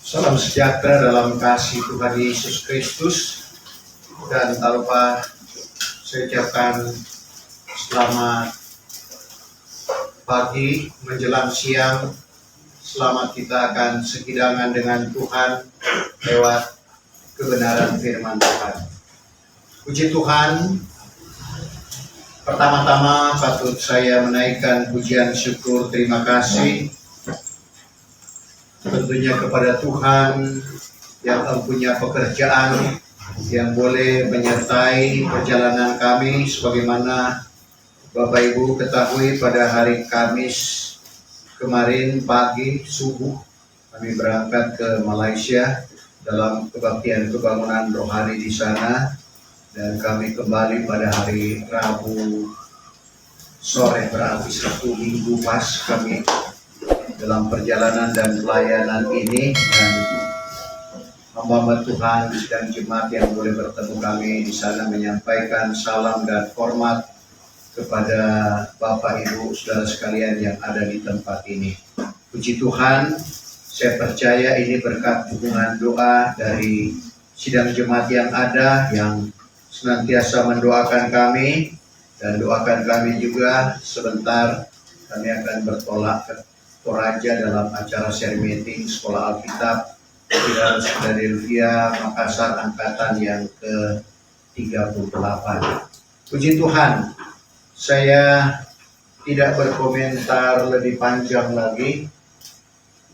Salam sejahtera dalam kasih Tuhan Yesus Kristus, dan tak lupa saya ucapkan selamat pagi menjelang siang. Selamat kita akan sekidangan dengan Tuhan lewat kebenaran firman Tuhan. Puji Tuhan, pertama-tama patut saya menaikkan pujian syukur terima kasih tentunya kepada Tuhan yang mempunyai pekerjaan yang boleh menyertai perjalanan kami. Sebagaimana Bapak Ibu ketahui, pada hari Kamis kemarin pagi subuh kami berangkat ke Malaysia dalam kebaktian kebangunan rohani di sana, dan kami kembali pada hari Rabu sore, berarti Sabtu Minggu pas kami dalam perjalanan dan pelayanan ini. Dan hamba Tuhan dan jemaat yang boleh bertemu kami di sana menyampaikan salam dan hormat kepada Bapak Ibu saudara sekalian yang ada di tempat ini. Puji Tuhan, saya percaya ini berkat dukungan doa dari sidang jemaat yang ada, yang senantiasa mendoakan kami, dan doakan kami juga. Sebentar kami akan bertolak ke Toraja dalam acara share meeting Sekolah Alkitab Philadelphia Makassar angkatan yang ke-38. Puji Tuhan, saya tidak berkomentar lebih panjang lagi.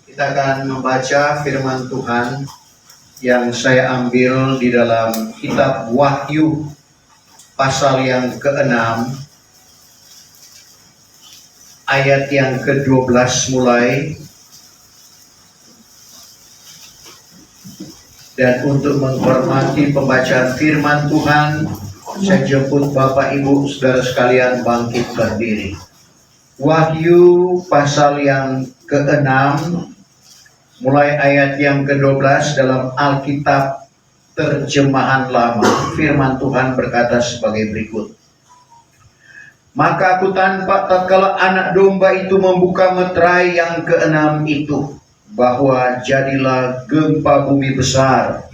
Kita akan membaca firman Tuhan yang saya ambil di dalam kitab Wahyu pasal yang ke-6 ayat yang ke-12 mulai. Dan untuk menghormati pembacaan firman Tuhan, saya jemput Bapak Ibu saudara sekalian bangkit berdiri. Wahyu pasal yang ke-6 mulai ayat yang ke-12 dalam Alkitab terjemahan lama. Firman Tuhan berkata sebagai berikut. Maka aku tampak tatkala anak domba itu membuka meterai yang ke-6 itu, bahwa jadilah gempa bumi besar,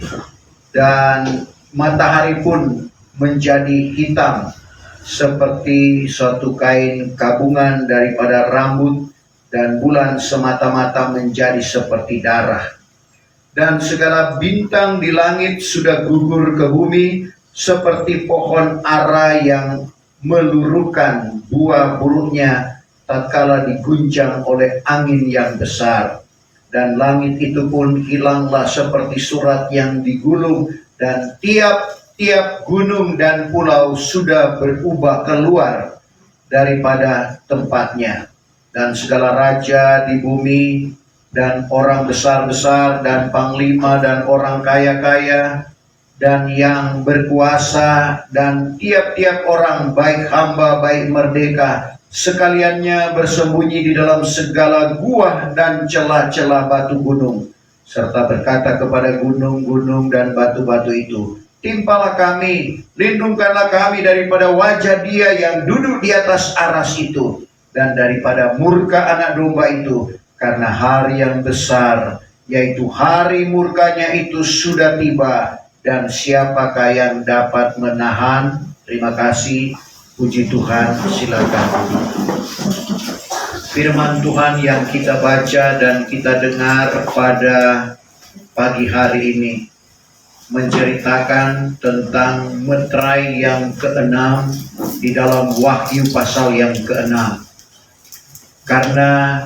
dan matahari pun menjadi hitam seperti suatu kain kabungan daripada rambut, dan bulan semata-mata menjadi seperti darah. Dan segala bintang di langit sudah gugur ke bumi, seperti pohon ara yang meluruhkan buah buruhnya tatkala diguncang oleh angin yang besar. Dan langit itu pun hilanglah seperti surat yang digulung, dan tiap-tiap gunung dan pulau sudah berubah keluar daripada tempatnya. Dan segala raja di bumi, dan orang besar-besar, dan panglima, dan orang kaya-kaya, dan yang berkuasa, dan tiap-tiap orang, baik hamba, baik merdeka, sekaliannya bersembunyi di dalam segala gua dan celah-celah batu gunung, serta berkata kepada gunung-gunung dan batu-batu itu, timpalah kami, lindungkanlah kami daripada wajah Dia yang duduk di atas aras itu, dan daripada murka anak domba itu, karena hari yang besar, yaitu hari murkanya itu sudah tiba. Dan siapakah yang dapat menahan? Terima kasih. Puji Tuhan, silakan. Firman Tuhan yang kita baca dan kita dengar pada pagi hari ini menceritakan tentang meterai yang ke-6 di dalam Wahyu pasal yang ke-6. Karena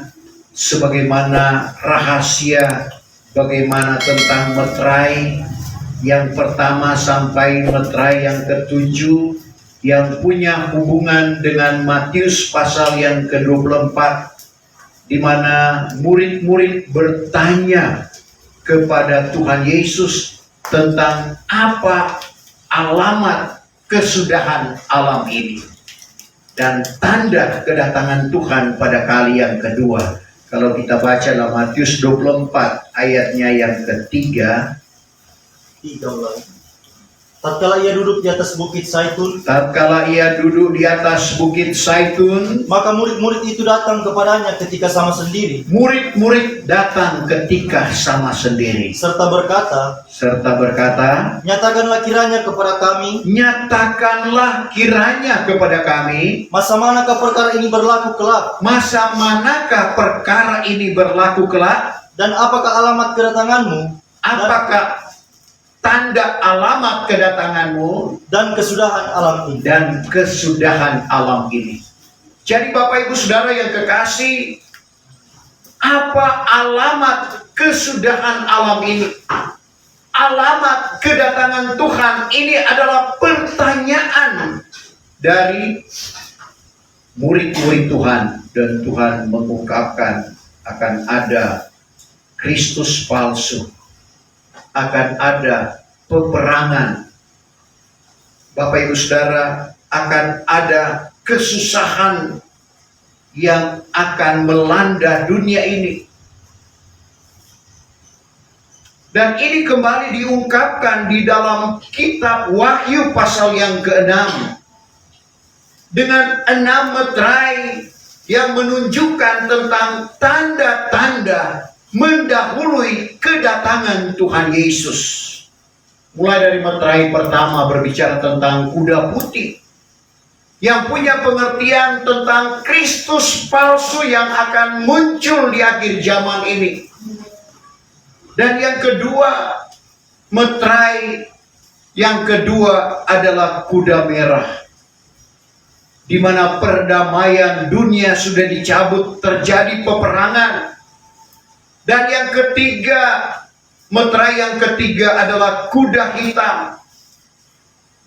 sebagaimana rahasia bagaimana tentang meterai yang pertama sampai meterai yang ke-7 yang punya hubungan dengan Matius pasal yang ke-24, di mana murid-murid bertanya kepada Tuhan Yesus tentang apa alamat kesudahan alam ini dan tanda kedatangan Tuhan pada kali yang kedua. Kalau kita baca dalam Matius 24 ayatnya yang ke-3, Tatkala ia duduk di atas bukit Zaitun, Tatkala ia duduk di atas bukit Zaitun, maka murid-murid itu datang kepadanya ketika sama sendiri, murid-murid datang ketika sama sendiri, serta berkata, nyatakanlah kiranya kepada kami, masa manakah perkara ini berlaku kelak? Dan apakah alamat kedatanganmu? Apakah tanda alamat kedatanganmu dan kesudahan alam ini. Jadi Bapak Ibu Saudara yang kekasih, apa alamat kesudahan alam ini? Alamat kedatangan Tuhan ini adalah pertanyaan dari murid-murid Tuhan, dan Tuhan mengungkapkan akan ada Kristus palsu, akan ada peperangan. Bapak Ibu Saudara, akan ada kesusahan yang akan melanda dunia ini. Dan ini kembali diungkapkan di dalam kitab Wahyu pasal yang ke-6 dengan 6 meterai yang menunjukkan tentang tanda-tanda mendahului kedatangan Tuhan Yesus. Mulai dari meterai pertama berbicara tentang kuda putih yang punya pengertian tentang Kristus palsu yang akan muncul di akhir zaman ini. Dan yang kedua, meterai yang kedua adalah kuda merah, di mana perdamaian dunia sudah dicabut, terjadi peperangan. Dan yang ketiga, meterai yang ketiga adalah kuda hitam,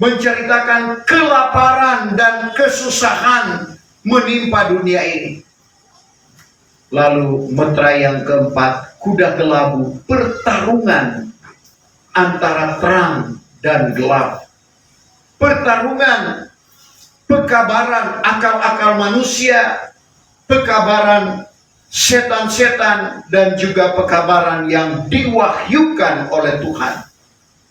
menceritakan kelaparan dan kesusahan menimpa dunia ini. Lalu meterai yang keempat, kuda kelabu, pertarungan antara terang dan gelap. Pertarungan, pekabaran akal-akal manusia, pekabaran setan-setan, dan juga pekabaran yang diwahyukan oleh Tuhan.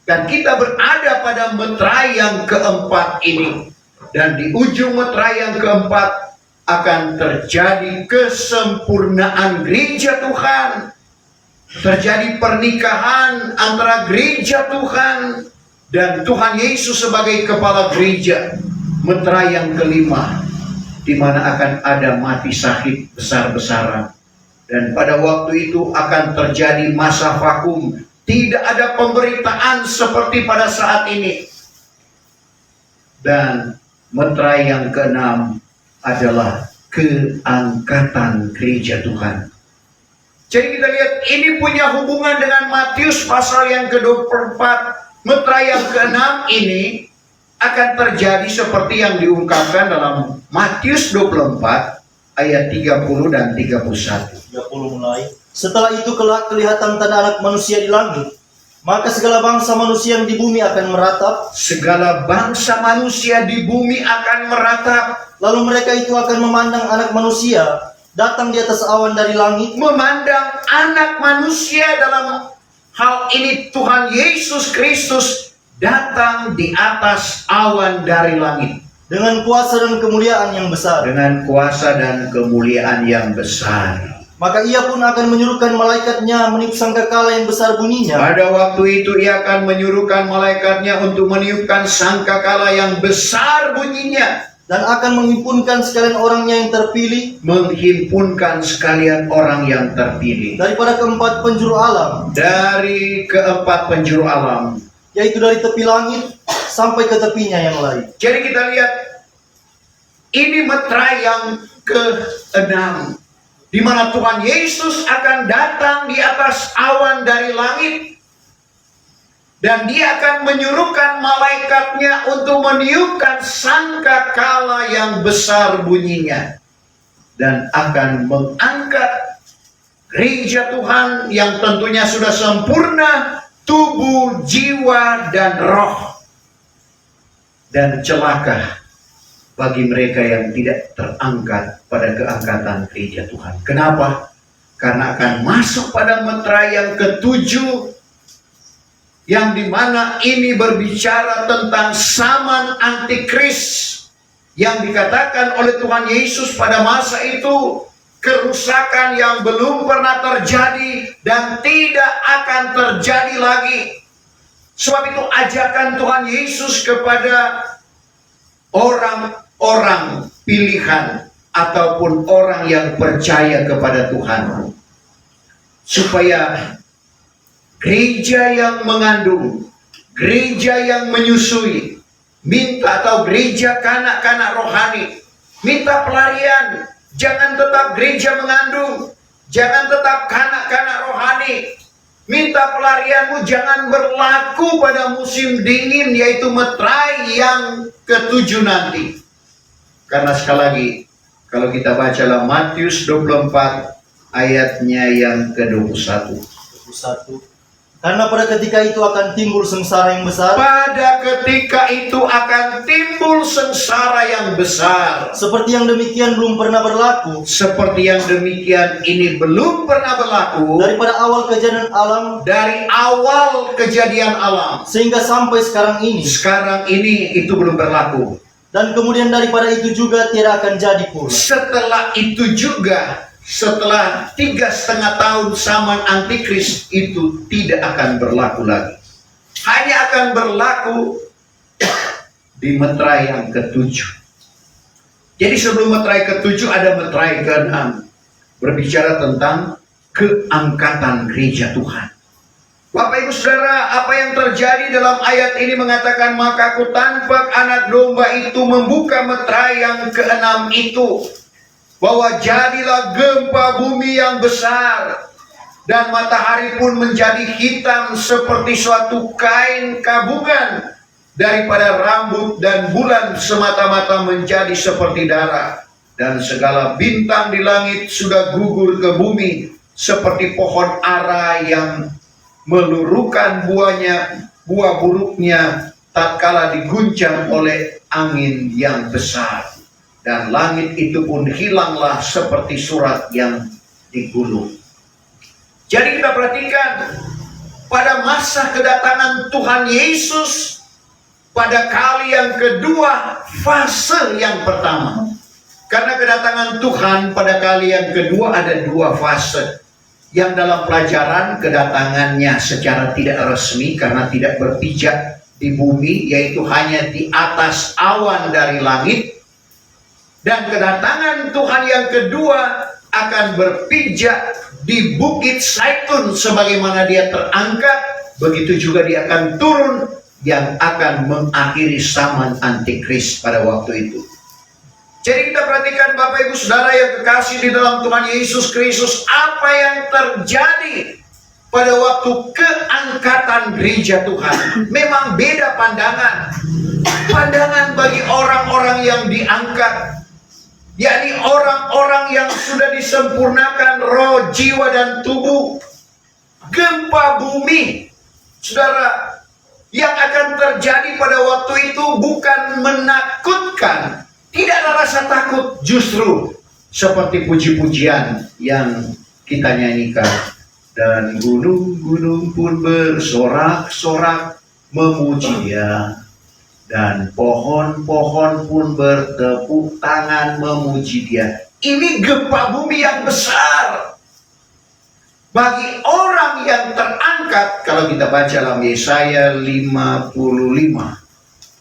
Dan kita berada pada meterai yang keempat ini. Dan di ujung meterai yang keempat akan terjadi kesempurnaan gereja Tuhan. Terjadi pernikahan antara gereja Tuhan dan Tuhan Yesus sebagai kepala gereja. Meterai yang kelima, di mana akan ada mati syahid besar-besaran. Dan pada waktu itu akan terjadi masa vakum. Tidak ada pemberitaan seperti pada saat ini. Dan meterai yang keenam adalah keangkatan gereja Tuhan. Jadi kita lihat ini punya hubungan dengan Matius pasal yang ke-24. Meterai yang keenam ini akan terjadi seperti yang diungkapkan dalam Matius 24 ayat 30 dan 31. 30 mulai. Setelah itu kelak kelihatan tanda Anak Manusia di langit. Maka segala bangsa manusia yang di bumi akan meratap. Segala bangsa manusia di bumi akan meratap. Lalu mereka itu akan memandang Anak Manusia datang di atas awan dari langit. Memandang Anak Manusia, dalam hal ini Tuhan Yesus Kristus, datang di atas awan dari langit. Dengan kuasa dan kemuliaan yang besar. Dengan kuasa dan kemuliaan yang besar. Maka ia pun akan menyuruhkan malaikatnya meniup sangkakala yang besar bunyinya. Pada waktu itu ia akan menyuruhkan malaikatnya untuk meniupkan sangkakala yang besar bunyinya. Dan akan menghimpunkan sekalian orangnya yang terpilih. Menghimpunkan sekalian orang yang terpilih. Daripada keempat penjuru alam. Dari keempat penjuru alam. Yaitu dari tepi langit sampai ke tepinya yang lain. Jadi kita lihat, ini meterai yang ke-6. Di mana Tuhan Yesus akan datang di atas awan dari langit. Dan dia akan menyuruhkan malaikatnya untuk meniupkan sangkakala yang besar bunyinya. Dan akan mengangkat gereja Tuhan yang tentunya sudah sempurna, tubuh, jiwa, dan roh. Dan celaka bagi mereka yang tidak terangkat pada keangkatan gereja Tuhan. Kenapa? Karena akan masuk pada meterai yang ke-7, yang dimana ini berbicara tentang zaman antikris yang dikatakan oleh Tuhan Yesus pada masa itu, kerusakan yang belum pernah terjadi dan tidak akan terjadi lagi. Sebab itu ajakan Tuhan Yesus kepada orang-orang pilihan ataupun orang yang percaya kepada Tuhan, supaya gereja yang mengandung, gereja yang menyusui, minta, atau gereja kanak-kanak rohani, minta pelarian. Jangan tetap gereja mengandung, jangan tetap kanak-kanak rohani. Minta pelarianmu jangan berlaku pada musim dingin, yaitu meterai yang ke-7 nanti. Karena sekali lagi, kalau kita baca dalam Matius 24 ayatnya yang ke-21. 21. Karena pada ketika itu akan timbul sengsara yang besar. Pada ketika itu akan timbul sengsara yang besar. Seperti yang demikian belum pernah berlaku. Seperti yang demikian ini belum pernah berlaku. Daripada awal kejadian alam. Dari awal kejadian alam. Sehingga sampai sekarang ini. Sekarang ini itu belum berlaku. Dan kemudian daripada itu juga tidak akan jadi pula. Setelah itu juga, setelah 3,5 tahun zaman antikris itu tidak akan berlaku lagi. Hanya akan berlaku di meterai yang ke-7. Jadi sebelum meterai ke-7 ada meterai ke-6. Berbicara tentang keangkatan gereja Tuhan. Bapak Ibu Saudara, apa yang terjadi dalam ayat ini mengatakan, maka aku tampak anak domba itu membuka meterai yang ke-6 itu, bahwa jadilah gempa bumi yang besar, dan matahari pun menjadi hitam seperti suatu kain kabungan, daripada rambut, dan bulan semata-mata menjadi seperti darah, dan segala bintang di langit sudah gugur ke bumi, seperti pohon ara yang meluruhkan buah buruknya tatkala diguncang oleh angin yang besar. Dan langit itu pun hilanglah seperti surat yang digulung. Jadi kita perhatikan, pada masa kedatangan Tuhan Yesus, pada kali yang kedua, fase yang pertama. Karena kedatangan Tuhan pada kali yang kedua ada 2 fase. Yang dalam pelajaran kedatangannya secara tidak resmi karena tidak berpijak di bumi, yaitu hanya di atas awan dari langit. Dan kedatangan Tuhan yang kedua akan berpijak di Bukit Zaitun sebagaimana dia terangkat, begitu juga dia akan turun yang akan mengakhiri zaman antikris pada waktu itu. Jadi kita perhatikan Bapak Ibu Saudara yang kekasih di dalam Tuhan Yesus Kristus, apa yang terjadi pada waktu keangkatan gereja Tuhan. Memang beda pandangan. Pandangan bagi orang-orang yang diangkat, yakni orang-orang yang sudah disempurnakan roh, jiwa, dan tubuh. Gempa bumi, saudara, yang akan terjadi pada waktu itu bukan menakutkan. Tidak ada rasa takut, justru seperti puji-pujian yang kita nyanyikan. Dan gunung-gunung pun bersorak-sorak memuji Dia, dan pohon-pohon pun bertepuk tangan memuji Dia. Ini gempa bumi yang besar bagi orang yang terangkat. Kalau kita baca dalam Yesaya 55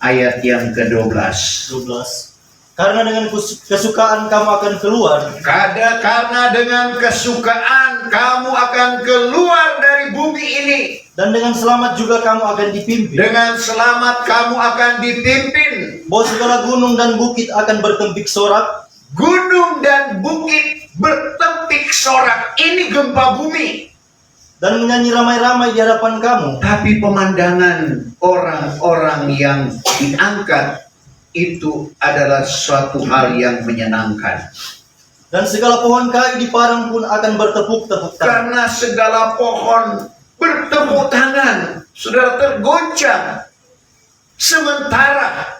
ayat yang ke-12. 12. Karena dengan kesukaan kamu akan keluar. Karena dengan kesukaan kamu akan keluar dari bumi ini. Dan dengan selamat juga kamu akan dipimpin. Dengan selamat kamu akan dipimpin. Bahwa segala gunung dan bukit akan bertempik sorak. Gunung dan bukit bertempik sorak. Ini gempa bumi. Dan menyanyi ramai-ramai di hadapan kamu. Tapi pemandangan orang-orang yang diangkat itu adalah suatu hal yang menyenangkan. Dan segala pohon kayu di padang pun akan bertepuk-tepuk tangan. Karena segala pohon bertepuk tangan, saudara, tergoncang. Sementara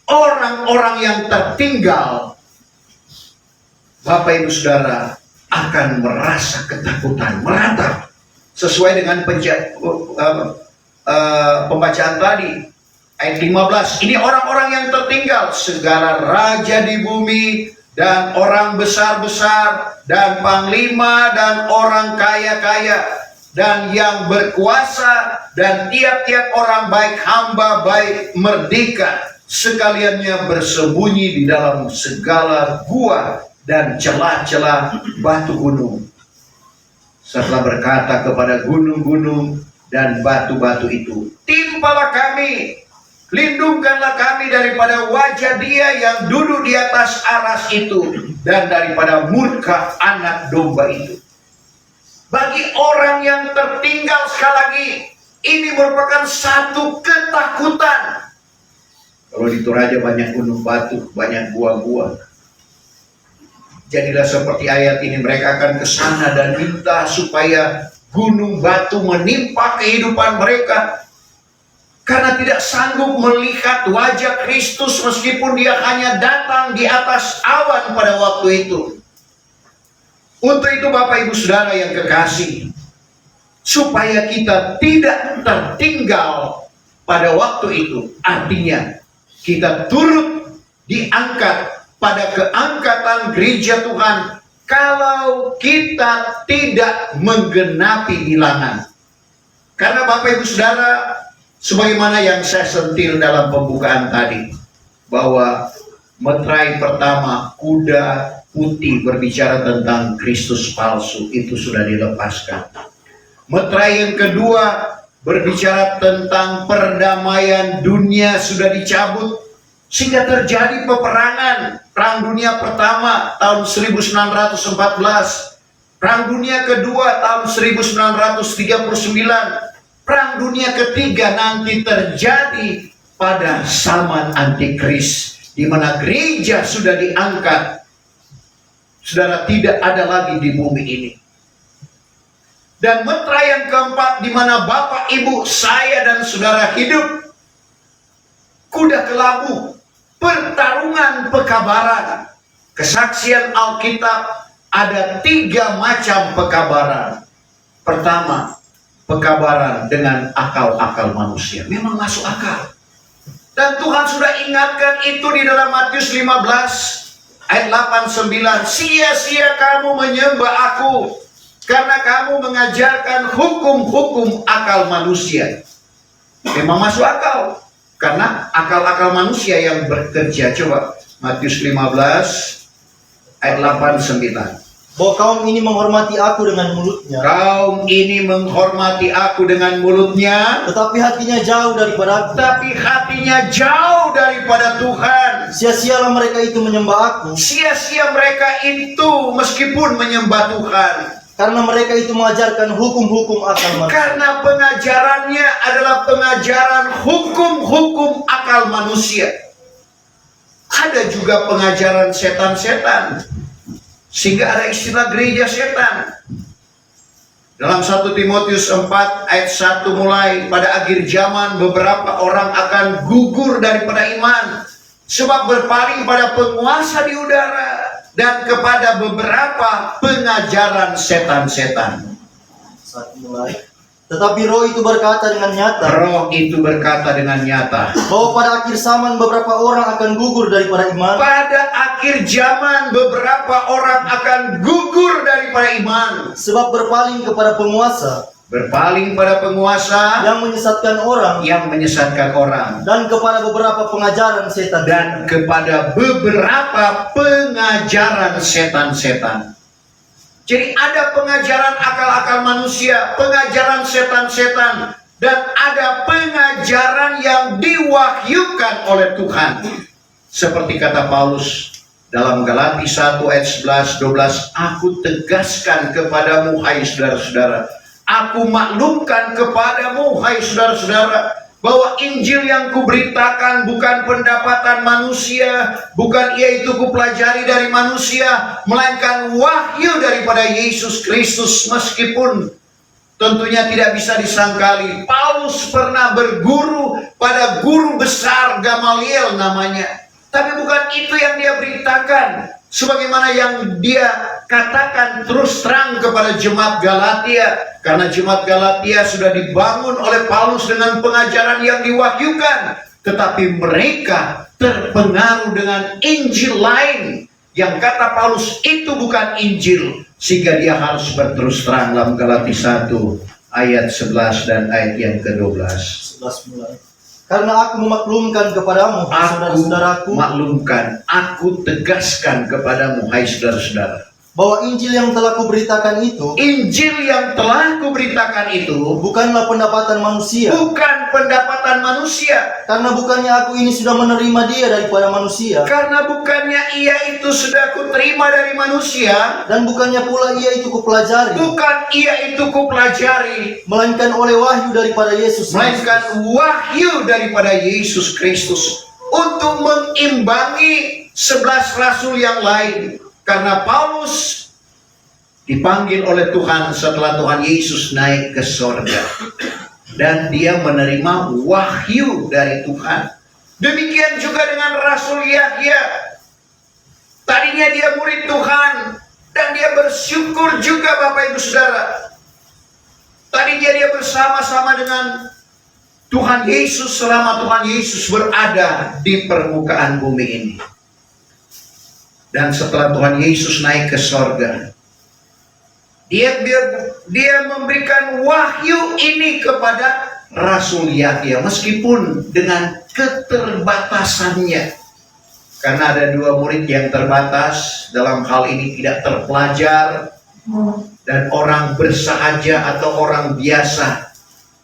orang-orang yang tertinggal, Bapak Ibu Saudara, akan merasa ketakutan, meratap. Sesuai dengan pembacaan tadi ayat 15. Ini orang-orang yang tertinggal, segala raja di bumi dan orang besar-besar dan panglima dan orang kaya-kaya dan yang berkuasa dan tiap-tiap orang, baik hamba baik merdeka, sekaliannya bersembunyi di dalam segala gua dan celah-celah batu gunung, serta berkata kepada gunung-gunung dan batu-batu itu, timpalah kami, lindungkanlah kami daripada wajah dia yang duduk di atas aras itu dan daripada murka anak domba itu. Bagi orang yang tertinggal, sekali lagi, ini merupakan satu ketakutan. Kalau di Toraja banyak gunung batu, banyak gua-gua. Jadilah seperti ayat ini, mereka akan ke sana dan minta supaya gunung batu menimpa kehidupan mereka. Karena tidak sanggup melihat wajah Kristus meskipun dia hanya datang di atas awan pada waktu itu. Untuk itu Bapak Ibu Saudara yang kekasih, supaya kita tidak tertinggal pada waktu itu, artinya kita turut diangkat pada keangkatan gereja Tuhan kalau kita tidak menggenapi bilangan. Karena Bapak Ibu Saudara, sebagaimana yang saya sentil dalam pembukaan tadi, bahwa meterai pertama, kuda putih, berbicara tentang Kristus palsu, itu sudah dilepaskan. Meterai yang kedua berbicara tentang perdamaian dunia sudah dicabut, sehingga terjadi peperangan. Perang Dunia Pertama tahun 1914, Perang Dunia Kedua tahun 1939, Perang Dunia Ketiga nanti terjadi pada zaman Antikris, di mana gereja sudah diangkat. Saudara, tidak ada lagi di bumi ini. Dan meterai yang keempat, di mana Bapak, Ibu, saya dan saudara hidup. Kuda kelabu, pertarungan pekabaran. Kesaksian Alkitab, ada 3 macam pekabaran. Pertama, pekabaran dengan akal-akal manusia. Memang masuk akal. Dan Tuhan sudah ingatkan itu di dalam Matius 15 ayat 8-9. Sia-sia kamu menyembah aku, karena kamu mengajarkan hukum-hukum akal manusia. Memang masuk akal, karena akal-akal manusia yang bekerja. Coba Matius 15 ayat 8-9. Bahwa kaum ini menghormati aku dengan mulutnya, Kaum ini menghormati aku dengan mulutnya, tetapi hatinya jauh daripada aku. tapi hatinya jauh daripada Tuhan. Sia-sialah mereka itu menyembah aku, Sia-sia mereka itu meskipun menyembah Tuhan, karena mereka itu mengajarkan hukum-hukum akal manusia. karena pengajarannya adalah pengajaran hukum-hukum akal manusia. Ada juga pengajaran setan-setan, sehingga ada istilah gereja setan. Dalam 1 Timotius 4 ayat 1 mulai, pada akhir zaman beberapa orang akan gugur daripada iman, sebab berpaling pada penguasa di udara dan kepada beberapa pengajaran setan-setan. 1 mulai. Tetapi roh itu berkata dengan nyata, Roh itu berkata dengan nyata, bahwa pada akhir zaman beberapa orang akan gugur daripada iman, pada akhir zaman beberapa orang akan gugur daripada iman, sebab berpaling kepada penguasa berpaling pada penguasa yang menyesatkan orang, yang menyesatkan orang, dan kepada beberapa pengajaran setan. dan kepada beberapa pengajaran setan-setan. Jadi ada pengajaran akal-akal manusia, pengajaran setan-setan, dan ada pengajaran yang diwahyukan oleh Tuhan. Seperti kata Paulus dalam Galati 1 ayat 11-12, aku tegaskan kepadamu hai saudara-saudara, aku maklumkan kepadamu hai saudara-saudara, bahwa Injil yang kuberitakan bukan pendapatan manusia, bukan yaitu kupelajari dari manusia, melainkan wahyu daripada Yesus Kristus. Meskipun tentunya tidak bisa disangkali, Paulus pernah berguru pada guru besar Gamaliel namanya, tapi bukan itu yang dia beritakan. sebagaimana yang dia katakan terus terang kepada jemaat Galatia, karena jemaat Galatia sudah dibangun oleh Paulus dengan pengajaran yang diwahyukan, tetapi mereka terpengaruh dengan Injil lain yang kata Paulus itu bukan Injil, sehingga dia harus berterus terang dalam Galatia 1 ayat 11 dan ayat yang ke-12. 11 mulai. Karena aku memaklumkan kepadamu, saudara-saudaraku, Aku tegaskan kepadamu, hai saudara-saudara, bahwa Injil yang telah kuberitakan itu bukanlah pendapatan manusia. bukan pendapatan manusia. Karena bukannya aku ini sudah menerima dia daripada manusia, Karena bukannya ia itu sudah kuterima dari manusia, dan bukannya pula ia itu kupelajari, bukan ia itu kupelajari, melainkan oleh wahyu daripada Yesus Kristus. melainkan wahyu daripada Yesus Kristus, untuk mengimbangi 11 rasul yang lain. Karena Paulus dipanggil oleh Tuhan setelah Tuhan Yesus naik ke sorga, dan dia menerima wahyu dari Tuhan. Demikian juga dengan Rasul Yahya. Tadinya dia murid Tuhan, dan dia bersyukur juga Bapak Ibu Saudara. Tadinya dia bersama-sama dengan Tuhan Yesus selama Tuhan Yesus berada di permukaan bumi ini. Dan setelah Tuhan Yesus naik ke sorga, dia memberikan wahyu ini kepada Rasul Yahya, meskipun dengan keterbatasannya. Karena ada 2 murid yang terbatas, dalam hal ini tidak terpelajar, dan orang bersahaja atau orang biasa,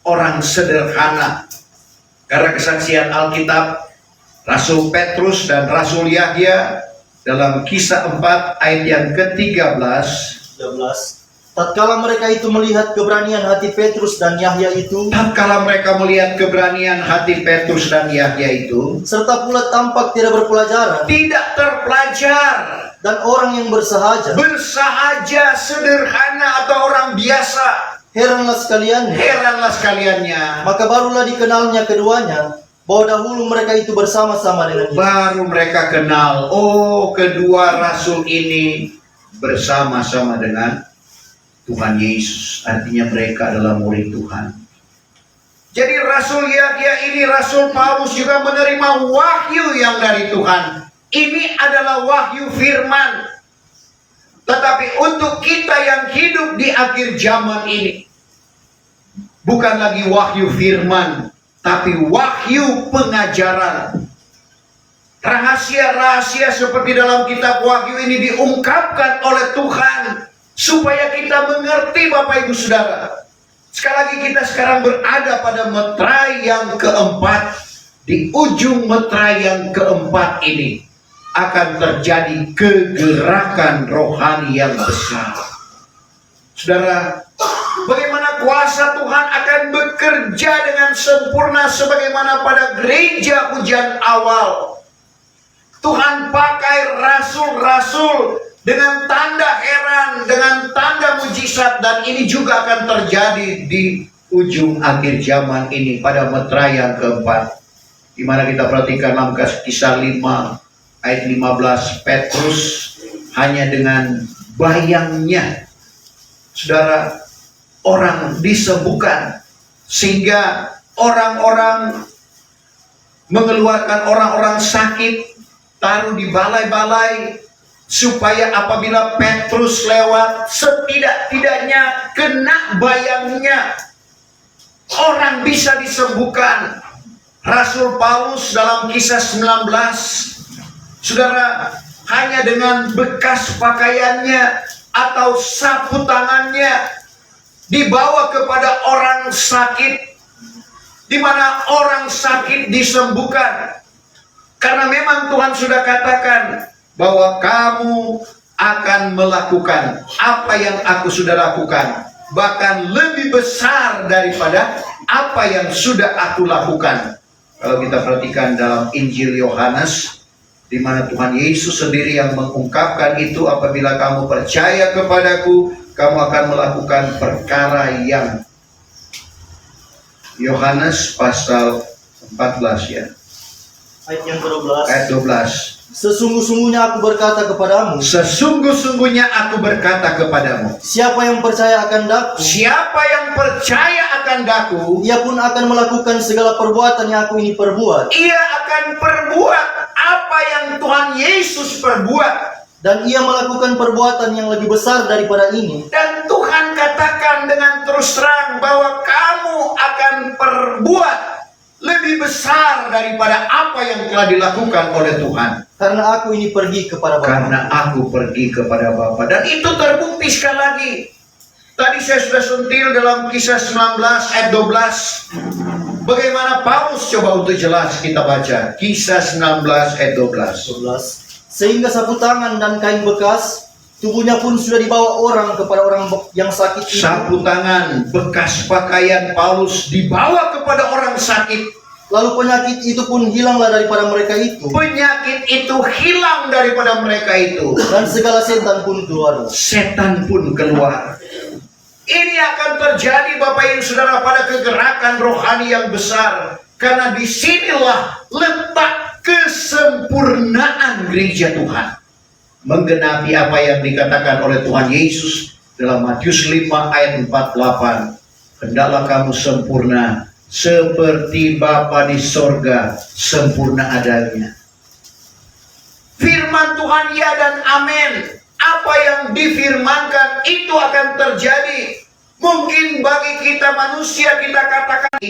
orang sederhana. Karena kesaksian Alkitab, Rasul Petrus dan Rasul Yahya dalam Kisah 4 ayat yang ke-13, 13. Tatkala mereka itu melihat keberanian hati Petrus dan Yahya itu, serta pula tampak tidak berpelajaran, tidak terpelajar, dan orang yang bersahaja, sederhana atau orang biasa, heranlah sekaliannya. Maka barulah dikenalnya keduanya, bahwa dahulu mereka itu bersama-sama dengan Yesus. Baru mereka kenal, oh, kedua rasul ini bersama-sama dengan Tuhan Yesus. Artinya mereka adalah murid Tuhan. Jadi Rasul Yahya ini, Rasul Paulus juga menerima wahyu yang dari Tuhan. Ini adalah wahyu firman. Tetapi untuk kita yang hidup di akhir zaman ini, bukan lagi wahyu firman, tapi wahyu pengajaran. Rahasia-rahasia seperti dalam kitab Wahyu ini diungkapkan oleh Tuhan, supaya kita mengerti Bapak Ibu Saudara. Sekali lagi kita sekarang berada pada meterai yang keempat. Di ujung meterai yang keempat ini akan terjadi kegerakan rohani yang besar. Saudara, bagaimana kuasa Tuhan akan bekerja dengan sempurna sebagaimana pada gereja hujan awal. Tuhan pakai rasul-rasul dengan tanda heran, dengan tanda mujizat, dan ini juga akan terjadi di ujung akhir zaman ini pada meterai yang keempat. Di mana kita perhatikan dalam Kisah 5 ayat 15, Petrus hanya dengan bayangnya, saudara, orang disembuhkan, sehingga orang-orang mengeluarkan orang-orang sakit, taruh di balai-balai, supaya apabila Petrus lewat, setidak-tidaknya kena bayangnya, orang bisa disembuhkan. Rasul Paulus dalam Kisah 19, saudara, hanya dengan bekas pakaiannya atau sapu tangannya dibawa kepada orang sakit, di mana orang sakit disembuhkan. Karena memang Tuhan sudah katakan bahwa kamu akan melakukan apa yang aku sudah lakukan, bahkan lebih besar daripada apa yang sudah aku lakukan. Kalau kita perhatikan dalam Injil Yohanes, di mana Tuhan Yesus sendiri yang mengungkapkan itu, apabila kamu percaya kepadaku, kamu akan melakukan perkara yang, Yohanes pasal 14 ya. Ayat yang ke-12. Ayat 12. Sesungguh-sungguhnya aku berkata kepadamu, Sesungguh-sungguhnya aku berkata kepadamu, siapa yang percaya akan daku, siapa yang percaya akan daku, ia pun akan melakukan segala perbuatan yang aku ini perbuat. ia akan perbuat apa yang Tuhan Yesus perbuat. Dan ia melakukan perbuatan yang lebih besar daripada ini. Dan Tuhan katakan dengan terus terang bahwa kamu akan perbuat lebih besar daripada apa yang telah dilakukan oleh Tuhan. Karena aku ini pergi kepada Bapa. Karena aku pergi kepada Bapa. Dan itu terbukti sekali lagi. Tadi saya sudah sentil dalam Kisah 19 ayat 12. Bagaimana Paulus coba untuk jelas kita baca. Kisah 19 ayat 12. 12. Sehingga sapu tangan dan kain bekas, tubuhnya pun sudah dibawa orang kepada orang yang sakit itu. Sapu tangan, bekas pakaian Paulus dibawa kepada orang sakit. Lalu penyakit itu pun hilanglah daripada mereka itu. Penyakit itu hilang daripada mereka itu. Dan segala setan pun keluar. Setan pun keluar. Ini akan terjadi Bapak Ibu Saudara pada kegerakan rohani yang besar. Karena disinilah letak kesempurnaan gereja Tuhan. Menggenapi apa yang dikatakan oleh Tuhan Yesus dalam Matius 5 ayat 48. Hendaklah kamu sempurna seperti Bapa di sorga sempurna adanya. Firman Tuhan ya dan amin. Apa yang difirmankan itu akan terjadi. Mungkin bagi kita manusia kita katakan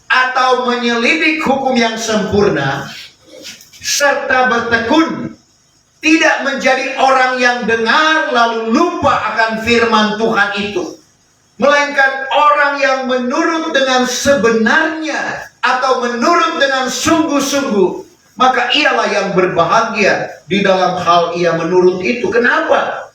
atau menyelidik hukum yang sempurna serta bertekun, tidak menjadi orang yang dengar lalu lupa akan firman Tuhan itu, melainkan orang yang menurut dengan sebenarnya atau menurut dengan sungguh-sungguh, maka ialah yang berbahagia di dalam hal ia menurut itu. Kenapa?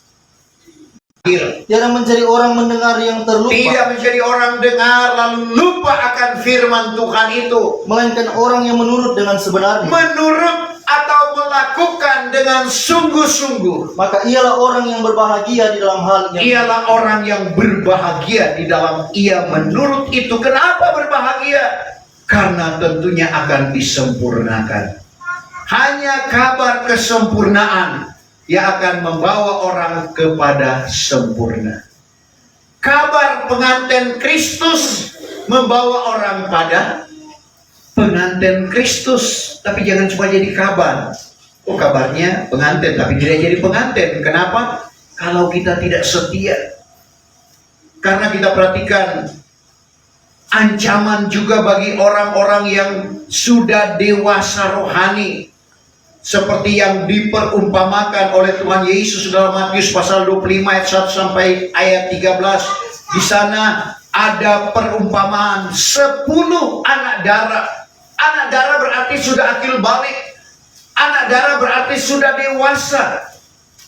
Tiada menjadi orang mendengar yang terlupa, Tidak menjadi orang dengar lalu lupa akan firman Tuhan itu, melainkan orang yang menurut dengan sebenarnya. menurut atau melakukan dengan sungguh-sungguh. Maka ialah orang yang berbahagia di dalam hal yang Ialah orang yang berbahagia di dalam ia menurut itu. Kenapa berbahagia? Karena tentunya akan disempurnakan. Hanya kabar kesempurnaan yang akan membawa orang kepada sempurna. Kabar pengantin Kristus membawa orang pada pengantin Kristus. Tapi jangan cuma jadi kabar. Oh, kabarnya pengantin tapi tidak jadi pengantin. Kenapa? Kalau kita tidak setia. Karena kita perhatikan ancaman juga bagi orang-orang yang sudah dewasa rohani, seperti yang diperumpamakan oleh Tuhan Yesus dalam Matius pasal 25 ayat 1 sampai ayat 13. Di sana ada perumpamaan 10 anak darah. Anak darah berarti sudah akil balik. Anak darah berarti sudah dewasa.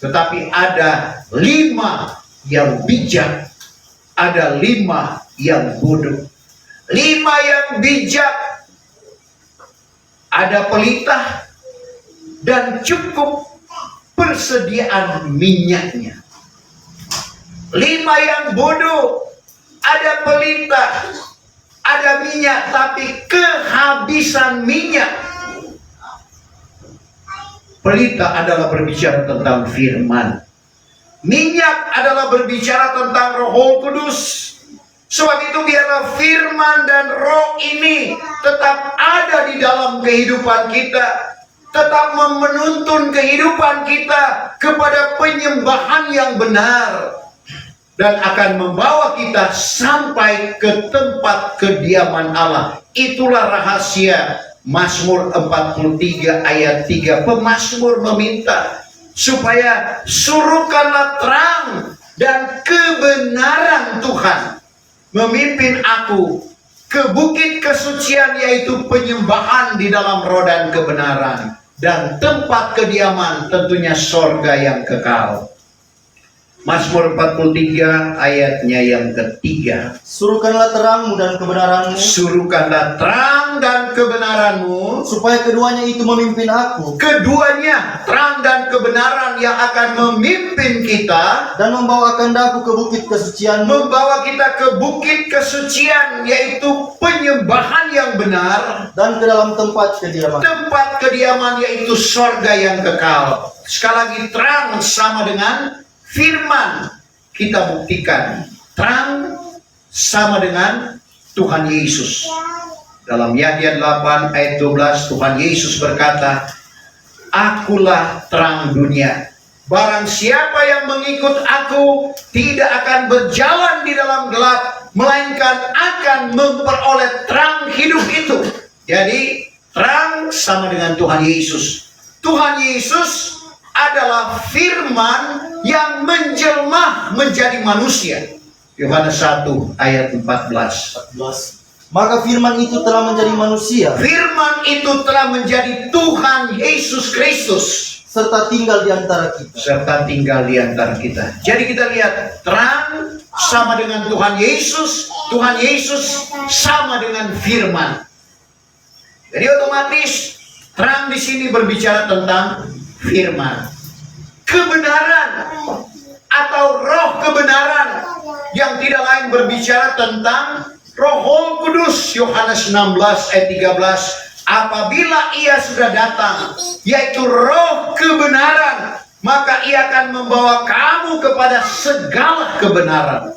Tetapi ada 5 yang bijak, ada 5 yang bodoh. 5 yang bijak, ada pelita dan cukup persediaan minyaknya. 5 yang bodoh, ada pelita, ada minyak, tapi kehabisan minyak. Pelita adalah berbicara tentang firman. Minyak adalah berbicara tentang Roh Kudus. Sebab itu biarlah firman dan roh ini tetap ada di dalam kehidupan kita. Tetap menuntun kehidupan kita kepada penyembahan yang benar. Dan akan membawa kita sampai ke tempat kediaman Allah. Itulah rahasia Mazmur 43 ayat 3. Pemazmur meminta supaya suruhkanlah terang dan kebenaran Tuhan memimpin aku ke bukit kesucian, yaitu penyembahan di dalam roh dan kebenaran, dan tempat kediaman tentunya sorga yang kekal. Mazmur 43 ayatnya yang ketiga. Suruhkanlah terangmu dan kebenaranmu, Suruhkanlah terang dan kebenaranmu, supaya keduanya itu memimpin aku, keduanya terang dan kebenaran yang akan memimpin kita, dan membawa aku ke bukit kesucianmu, membawa kita ke bukit kesucian, yaitu penyembahan yang yang benar, dan ke dalam tempat kediaman. tempat kediaman yaitu sorga yang kekal. Sekali lagi, terang sama dengan firman. Kita buktikan, terang sama dengan Tuhan Yesus. Dalam Yahya 8 ayat 12, Tuhan Yesus berkata, "Akulah terang dunia. Barang siapa yang mengikut aku tidak akan berjalan di dalam gelap, melainkan akan memperoleh terang hidup itu." Jadi terang sama dengan Tuhan Yesus. Tuhan Yesus adalah firman yang menjelma menjadi manusia. Yohanes 1 ayat 14. 14. Maka firman itu telah menjadi manusia, Firman itu telah menjadi Tuhan Yesus Kristus, serta tinggal di antara kita. serta tinggal di antara kita. Jadi kita lihat, terang sama dengan Tuhan Yesus sama dengan firman. Jadi otomatis terang di sini berbicara tentang firman. Kebenaran atau roh kebenaran yang tidak lain berbicara tentang Roh Kudus. Yohanes 16 ayat 13. Apabila ia sudah datang, yaitu roh kebenaran, maka ia akan membawa kamu kepada segala kebenaran.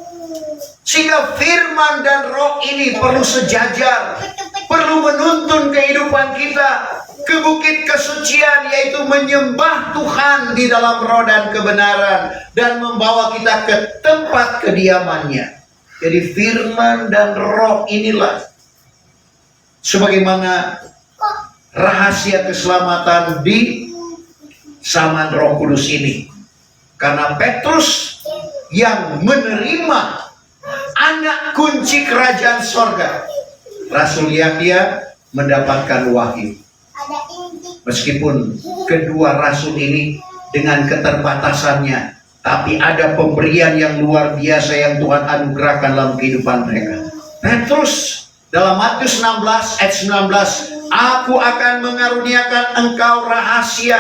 Sehingga firman dan roh ini perlu sejajar, perlu menuntun kehidupan kita ke bukit kesucian, yaitu menyembah Tuhan di dalam roh dan kebenaran, dan membawa kita ke tempat kediamannya. Jadi firman dan roh inilah sebagaimana rahasia keselamatan di zaman Roh Kudus ini. Karena Petrus yang menerima anak kunci kerajaan sorga, Rasul Yahya mendapatkan wahyu. Meskipun kedua rasul ini dengan keterbatasannya, tapi ada pemberian yang luar biasa yang Tuhan anugerahkan dalam kehidupan mereka. Petrus dalam Matius 16 ayat 19, "Aku akan mengaruniakan engkau rahasia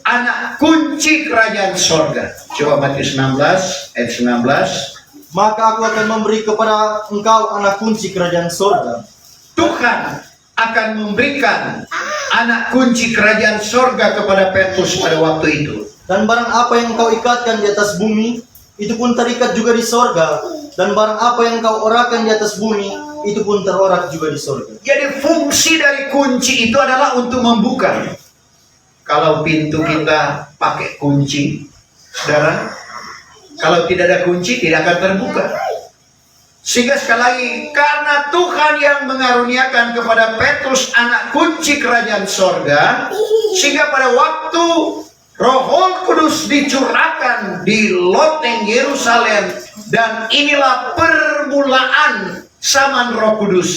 anak kunci kerajaan sorga." Coba Matius 16 ayat 19. Maka aku akan memberi kepada engkau anak kunci kerajaan sorga. Tuhan akan memberikan anak kunci kerajaan sorga kepada Petrus pada waktu itu. Dan barang apa yang kau ikatkan di atas bumi, itu pun terikat juga di sorga. Dan barang apa yang kau orakan di atas bumi, itu pun terorak juga di sorga. Jadi fungsi dari kunci itu adalah untuk membuka. Kalau pintu kita pakai kunci, saudara, kalau tidak ada kunci tidak akan terbuka. Sehingga sekali lagi, karena Tuhan yang mengaruniakan kepada Petrus anak kunci kerajaan sorga, sehingga pada waktu Roh Kudus dicurahkan di loteng Yerusalem, dan inilah permulaan zaman Roh Kudus.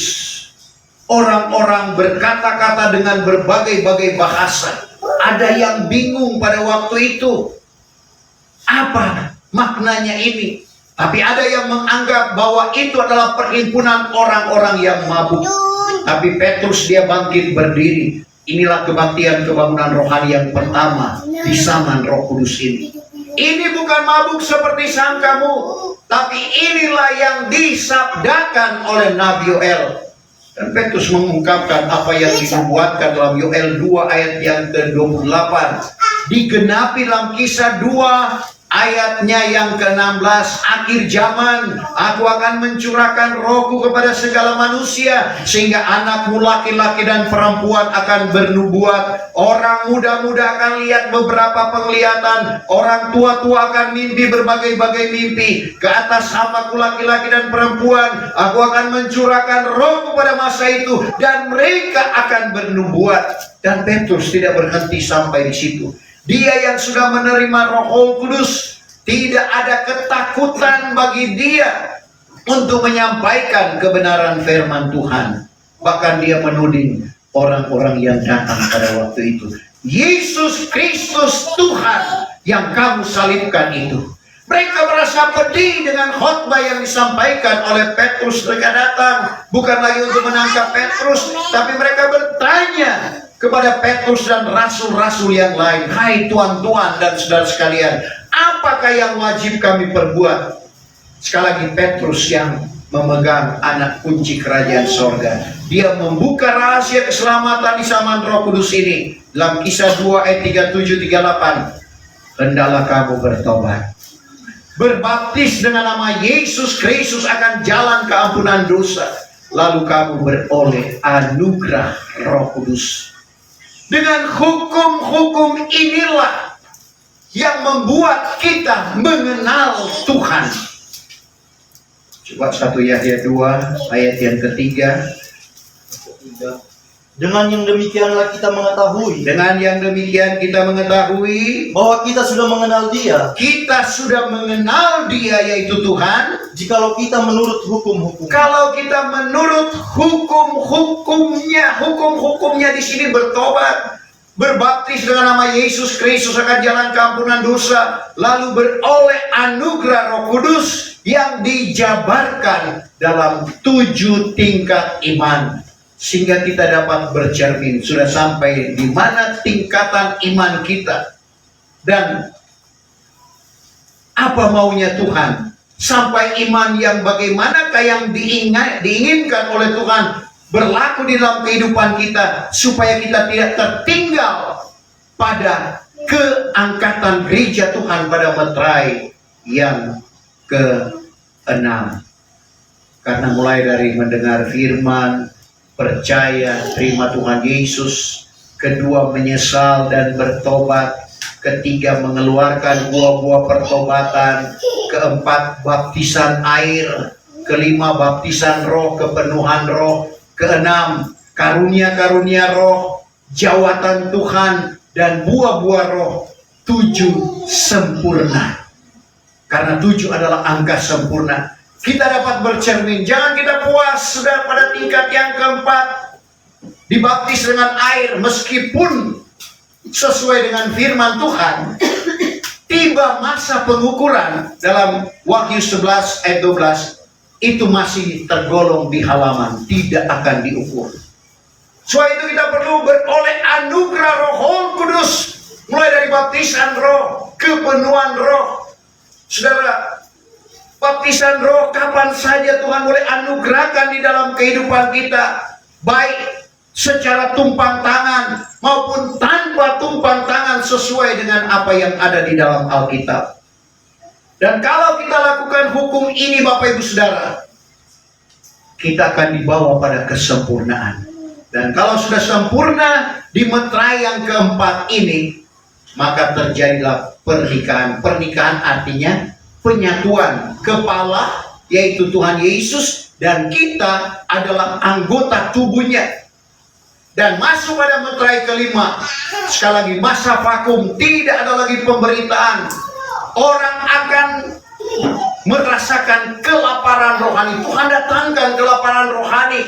Orang-orang berkata-kata dengan berbagai-bagai bahasa. Ada yang bingung pada waktu itu, apa maknanya ini? Tapi ada yang menganggap bahwa itu adalah perhimpunan orang-orang yang mabuk. Tapi Petrus dia bangkit berdiri. Inilah kebaktian kebangunan rohani yang pertama di zaman Roh Kudus ini. Ini bukan mabuk seperti sangkamu, tapi inilah yang disabdakan oleh Nabi Yoel. Dan Petrus mengungkapkan apa yang dinubuatkan dalam Yoel 2 ayat yang ke-28. Digenapi dalam Kisah 2 ayatnya yang ke-16, akhir zaman aku akan mencurahkan rohku kepada segala manusia, sehingga anakmu laki-laki dan perempuan akan bernubuat, orang muda-muda akan lihat beberapa penglihatan, orang tua-tua akan mimpi berbagai-bagai mimpi. Ke atas hamba-Ku laki-laki dan perempuan aku akan mencurahkan rohku pada masa itu, dan mereka akan bernubuat. Dan Petrus tidak berhenti sampai di situ. Dia yang sudah menerima Roh Kudus, tidak ada ketakutan bagi dia untuk menyampaikan kebenaran firman Tuhan. Bahkan dia menuding orang-orang yang datang pada waktu itu, Yesus Kristus Tuhan yang kamu salibkan itu. Mereka merasa pedih dengan khotbah yang disampaikan oleh Petrus. Mereka datang bukan lagi untuk menangkap Petrus, tapi mereka bertanya kepada Petrus dan rasul-rasul yang lain, "Hai tuan-tuan dan saudara sekalian, apakah yang wajib kami perbuat?" Sekali lagi Petrus yang memegang anak kunci kerajaan sorga. Dia membuka rahasia keselamatan di zaman Roh Kudus ini. Dalam Kisah 2 ayat 37-38. Hendaklah kamu bertobat, berbaptis dengan nama Yesus Kristus akan jalan keampunan dosa, lalu kamu beroleh anugerah Roh Kudus. Dengan hukum-hukum inilah yang membuat kita mengenal Tuhan. Coba 1 Yahya 2 ayat yang ketiga. Dengan yang demikianlah kita mengetahui Dengan yang demikian kita mengetahui bahwa kita sudah mengenal Dia, kita sudah mengenal Dia, yaitu Tuhan, jikalau kita menurut hukum-hukum. kalau kita menurut hukum-hukumnya di sini bertobat, berbaptis dengan nama Yesus Kristus akan jalan keampunan dosa, lalu beroleh anugerah Roh Kudus yang dijabarkan dalam 7 tingkat iman. Sehingga kita dapat bercermin sudah sampai di mana tingkatan iman kita dan apa maunya Tuhan, sampai iman yang bagaimanakah yang diinginkan oleh Tuhan berlaku di dalam kehidupan kita, supaya kita tidak tertinggal pada keangkatan gereja Tuhan pada meterai yang ke-6. Karena mulai dari mendengar firman, percaya, terima Tuhan Yesus, kedua menyesal dan bertobat, ketiga mengeluarkan buah-buah pertobatan, keempat baptisan air, kelima baptisan roh, kepenuhan roh, keenam karunia-karunia roh, jawatan Tuhan, dan buah-buah roh, 7 sempurna. Karena 7 adalah angka sempurna. Kita dapat bercermin, jangan kita puas sudah pada tingkat yang keempat, dibaptis dengan air, meskipun sesuai dengan firman Tuhan. Tiba masa pengukuran dalam Wahyu 11 ayat 12, itu masih tergolong di halaman, tidak akan diukur. Sebab itu kita perlu beroleh anugerah Roh Kudus, mulai dari baptisan roh, kepenuhan roh. Saudara, baptisan roh kapan saja Tuhan boleh anugerahkan di dalam kehidupan kita, baik secara tumpang tangan maupun tanpa tumpang tangan, sesuai dengan apa yang ada di dalam Alkitab. Dan kalau kita lakukan hukum ini, Bapak Ibu Saudara, kita akan dibawa pada kesempurnaan. Dan kalau sudah sempurna di meterai yang keempat ini, maka terjadilah pernikahan. Pernikahan artinya penyatuan kepala, yaitu Tuhan Yesus, dan kita adalah anggota tubuhnya. Dan masuk pada meterai kelima, sekali lagi masa vakum, tidak ada lagi pemberitaan. Orang akan merasakan kelaparan rohani. Tuhan datangkan kelaparan rohani.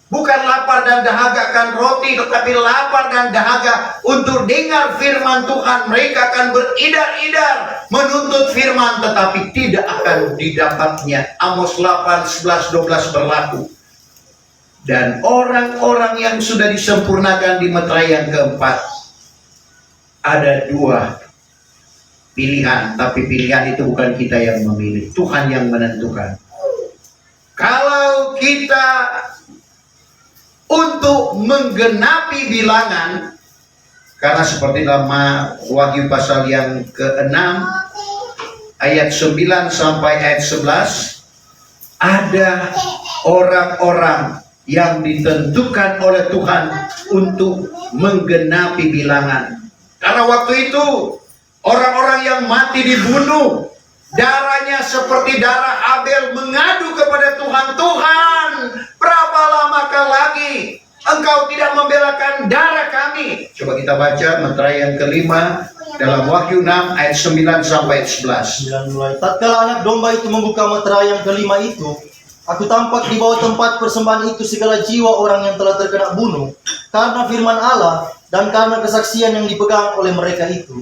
Bukan lapar dan dahaga akan roti, tetapi lapar dan dahaga untuk dengar firman Tuhan. Mereka akan beridar-idar menuntut firman, tetapi tidak akan didapatnya. Amos 8, 11, 12 berlaku. Dan orang-orang yang sudah disempurnakan di meterai yang keempat, ada 2 pilihan, tapi pilihan itu bukan kita yang memilih, Tuhan yang menentukan. Kalau kita untuk menggenapi bilangan, karena seperti dalam Wahyu pasal yang ke-6 ayat 9 sampai ayat 11, ada orang-orang yang ditentukan oleh Tuhan untuk menggenapi bilangan. Karena waktu itu orang-orang yang mati dibunuh, darahnya seperti darah Abel, mengadu kepada Tuhan, Tuhan, berapa lamakah lagi Engkau tidak membelakan darah kami? Coba kita baca meterai yang kelima dalam Wahyu 6 ayat 9 sampai 11. Tatkala anak domba itu membuka meterai yang kelima itu, aku tampak di bawah tempat persembahan itu segala jiwa orang yang telah terkena bunuh karena firman Allah dan karena kesaksian yang dipegang oleh mereka itu.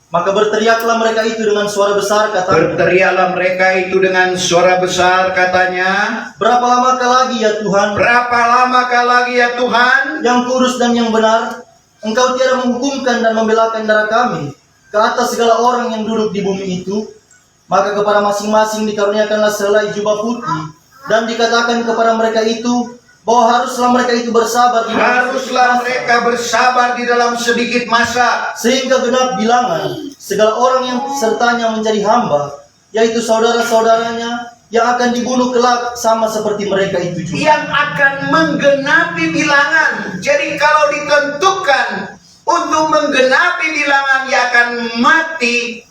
Maka berteriaklah mereka itu dengan suara besar, katanya. Berteriaklah mereka itu dengan suara besar, katanya. Berapa lamakah lagi ya Tuhan? Berapa lamakah lagi ya Tuhan? Yang kurus dan yang benar, Engkau tiada menghukumkan dan membelakan darah kami ke atas segala orang yang duduk di bumi itu. Maka kepada masing-masing dikaruniakanlah sehelai jubah putih, dan dikatakan kepada mereka itu bahwa haruslah mereka itu bersabar di dalam Haruslah mereka bersabar di dalam sedikit masa. sehingga genap bilangan segala orang yang sertanya menjadi hamba, yaitu saudara-saudaranya yang akan dibunuh kelak sama seperti mereka itu juga. Yang akan menggenapi bilangan. Jadi kalau ditentukan untuk menggenapi bilangan yang akan mati,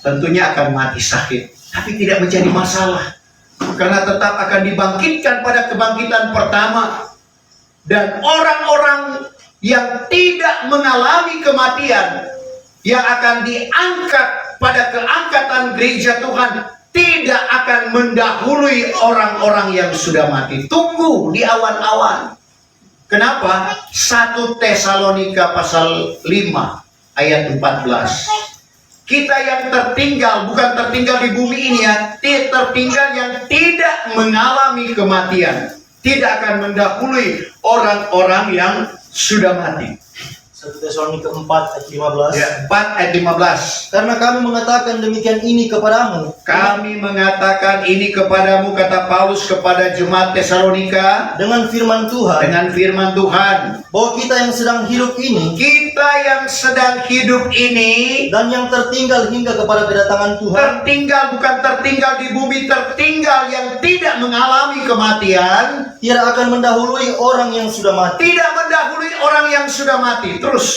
tentunya akan mati sakit. Tapi tidak menjadi masalah. Karena tetap akan dibangkitkan pada kebangkitan pertama. Dan orang-orang yang tidak mengalami kematian, yang akan diangkat pada keangkatan gereja Tuhan, tidak akan mendahului orang-orang yang sudah mati. Tunggu di awan-awan. Kenapa? 1 Tesalonika pasal 5 ayat 14. Kita yang tertinggal, bukan tertinggal di bumi ini ya, tertinggal yang tidak mengalami kematian, tidak akan mendahului orang-orang yang sudah mati. 1 Tesalonika 4 ayat 15. Ya, 4 ayat 15. Karena kami mengatakan demikian ini kepadamu, Kami mengatakan ini kepadamu, kata Paulus kepada jemaat Tesalonika, dengan firman Tuhan, dengan firman Tuhan, bahwa kita yang sedang hidup ini kita yang sedang hidup ini, dan yang tertinggal hingga kepada kedatangan Tuhan, tertinggal bukan tertinggal di bumi, tertinggal yang tidak mengalami kematian, tidak akan mendahului orang yang sudah mati. tidak mendahului orang yang sudah mati. Terus,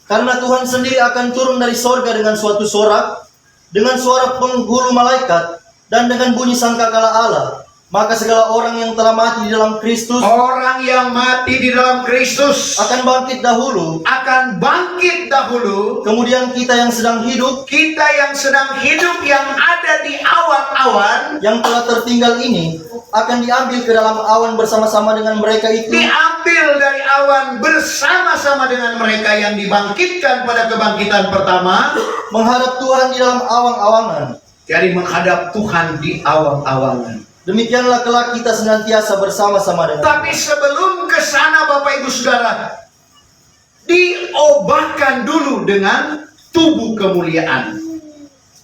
Karena Tuhan sendiri akan turun dari sorga dengan suatu sorak, dengan suara penghulu malaikat, dan dengan bunyi sangkakala Allah. Maka segala orang yang telah mati di dalam Kristus orang yang mati di dalam Kristus akan bangkit dahulu. akan bangkit dahulu. Kemudian kita yang sedang hidup, Kita yang sedang hidup yang ada di awan-awan, yang telah tertinggal ini, akan diambil ke dalam awan bersama-sama dengan mereka itu, diambil dari awan bersama-sama dengan mereka yang dibangkitkan pada kebangkitan pertama. menghadap Tuhan di dalam awang-awangan. Jadi menghadap Tuhan di awang-awangan. Demikianlah kelak kita senantiasa bersama-sama dengan. Tapi sebelum ke sana Bapak Ibu Saudara, diobatkan dulu dengan tubuh kemuliaan.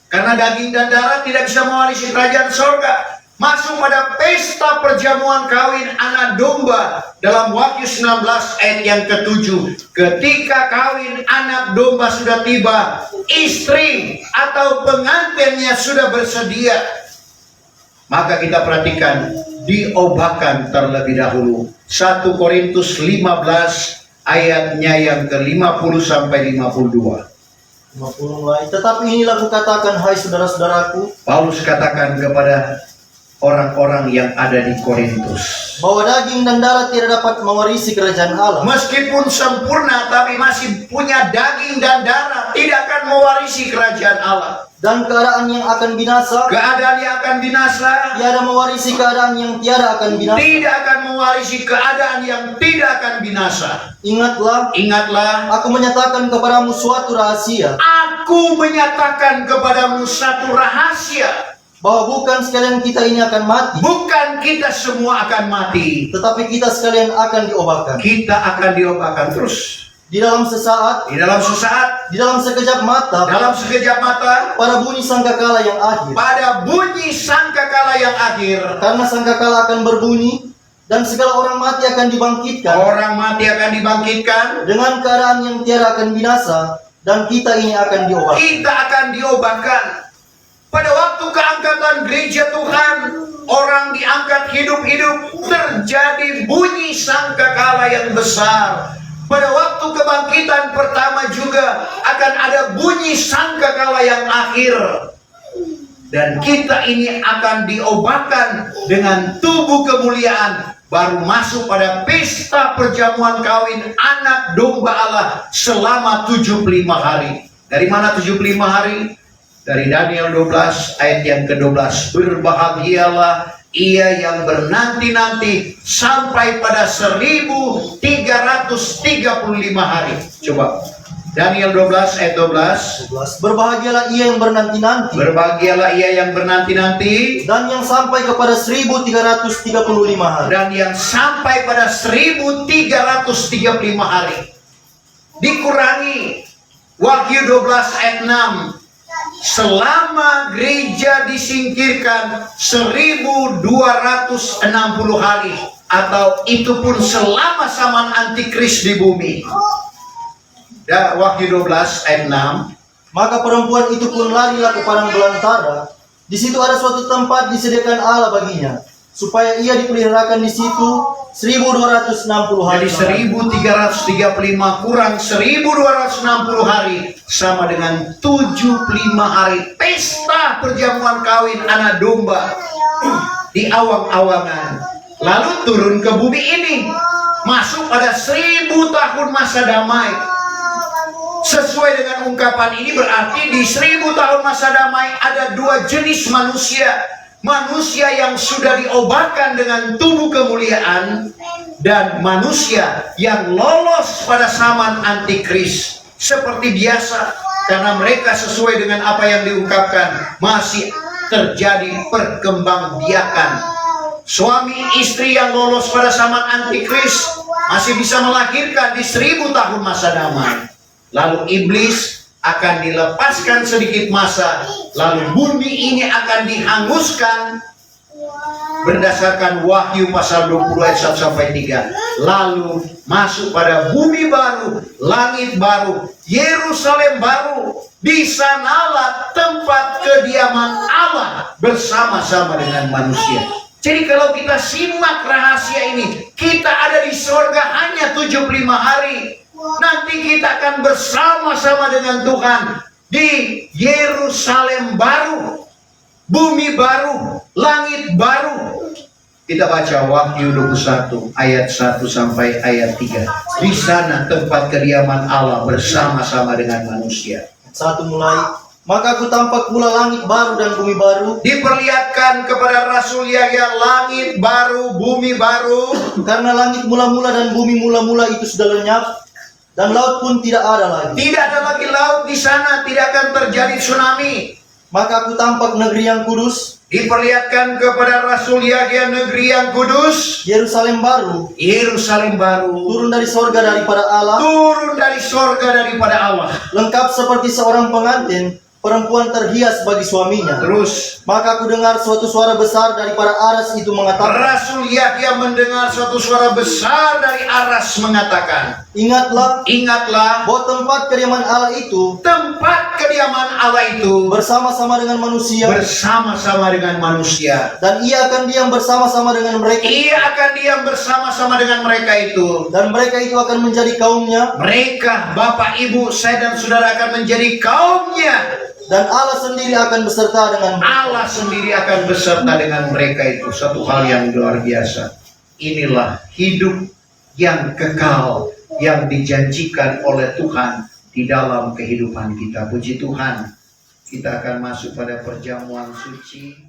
Karena daging dan darah tidak bisa mewarisi kerajaan sorga. Masuk pada pesta perjamuan kawin anak domba dalam Wahyu 19 ayat yang ke-7. Ketika kawin anak domba sudah tiba, istri atau pengantinnya sudah bersedia, maka kita perhatikan diobatkan terlebih dahulu. 1 Korintus 15 ayatnya yang ke-50 sampai 52. 50 mulai. Tetapi inilah kukatakan, hai saudara-saudaraku, Paulus katakan kepada orang-orang yang ada di Korintus, bahwa daging dan darah tidak dapat mewarisi kerajaan Allah. meskipun sempurna tapi masih punya daging dan darah, tidak akan mewarisi kerajaan Allah. Dan keadaan yang akan binasa Keadaan yang akan binasa tiada mewarisi keadaan yang tiada akan binasa. tidak akan mewarisi keadaan yang tidak akan binasa. Ingatlah, Ingatlah, aku menyatakan kepadamu suatu rahasia, aku menyatakan kepadamu satu rahasia, bahwa bukan sekalian kita ini akan mati, bukan kita semua akan mati, tetapi kita sekalian akan diobatkan. kita akan diobatkan. Terus Di dalam sesaat, di dalam sesaat, di dalam sekejap mata, dalam sekejap mata, pada bunyi sangkakala yang akhir. pada bunyi sangkakala yang akhir, Karena sangkakala akan berbunyi, dan segala orang mati akan dibangkitkan orang mati akan dibangkitkan, dengan keadaan yang tiada akan binasa, dan kita ini akan diobatkan. kita akan diobatkan. Pada waktu keangkatan gereja Tuhan, orang diangkat hidup-hidup, terjadi bunyi sangkakala yang besar. Pada waktu kebangkitan pertama juga akan ada bunyi sangkakala yang akhir. Dan kita ini akan diobatkan dengan tubuh kemuliaan, baru masuk pada pesta perjamuan kawin anak domba Allah selama 75 hari. Dari mana 75 hari? Dari Daniel 12 ayat yang ke-12. Berbahagialah ia yang bernanti-nanti sampai pada 1335 hari. Coba Daniel 12 ayat 12. 11. Berbahagialah ia yang bernanti-nanti, Berbahagialah ia yang bernanti-nanti dan yang sampai kepada 1335 hari. dan yang sampai pada 1335 hari. Dikurangi Wahyu 12 ayat 6. selama gereja disingkirkan 1260 hari, atau itu pun selama zaman antikris di bumi. Dan Wahyu 12 ayat 6. Maka perempuan itu pun larilah ke padang belantara. Di situ ada suatu tempat disediakan Allah baginya, supaya ia dipeliharakan di situ 1260 hari. Jadi 1335 kurang 1260 hari sama dengan 75 hari pesta perjamuan kawin anak domba di awang-awangan. Lalu turun ke bumi ini, masuk pada 1000 tahun masa damai. Sesuai dengan ungkapan ini berarti di 1000 tahun masa damai ada dua jenis manusia. Manusia yang sudah diobatkan dengan tubuh kemuliaan, dan manusia yang lolos pada zaman antikris. Seperti biasa, karena mereka sesuai dengan apa yang diungkapkan, masih terjadi perkembangbiakan. Suami istri yang lolos pada zaman antikris masih bisa melahirkan di 1000 tahun masa damai. Lalu iblis akan dilepaskan sedikit masa, lalu bumi ini akan dihanguskan berdasarkan Wahyu pasal 20 ayat 1 sampai 3. Lalu masuk pada bumi baru, langit baru, Yerusalem baru. Di sanalah tempat kediaman Allah bersama-sama dengan manusia. Jadi kalau kita simak rahasia ini, kita ada di surga hanya 75 hari. Nanti kita akan bersama-sama dengan Tuhan di Yerusalem baru, bumi baru, langit baru. Kita baca Wahyu 21 ayat 1 sampai ayat 3. Di sana tempat kediaman Allah bersama-sama dengan manusia. 1 mulai. Maka aku tampak pula langit baru dan bumi baru. Diperlihatkan kepada Rasul Yahya langit baru, bumi baru. Karena langit mula-mula dan bumi mula-mula itu sudah lenyap, dan laut pun tidak ada lagi. Tidak ada lagi laut di sana, tidak akan terjadi tsunami. Maka aku tampak negeri yang kudus, Diperlihatkan kepada Rasul Yahya negeri yang kudus, Yerusalem baru, Yerusalem baru, turun dari sorga daripada Allah, turun dari sorga daripada Allah. lengkap seperti seorang pengantin, perempuan terhias bagi suaminya. Terus Maka aku dengar suatu suara besar daripada aras itu mengatakan, Rasul Yahya mendengar suatu suara besar dari aras mengatakan, ingatlah ingatlah bahwa tempat kediaman Allah itu tempat kediaman Allah itu bersama-sama dengan manusia, bersama-sama dengan manusia. dan ia akan diam bersama-sama dengan mereka, Ia akan diam bersama-sama dengan mereka itu. dan mereka itu akan menjadi kaumnya, Mereka, Bapak, Ibu, saya dan saudara akan menjadi kaumnya. dan Allah sendiri akan beserta dengan mereka. Allah sendiri akan beserta dengan mereka itu. Satu hal yang luar biasa. Inilah hidup yang kekal yang dijanjikan oleh Tuhan di dalam kehidupan kita. Puji Tuhan. Kita akan masuk pada perjamuan suci.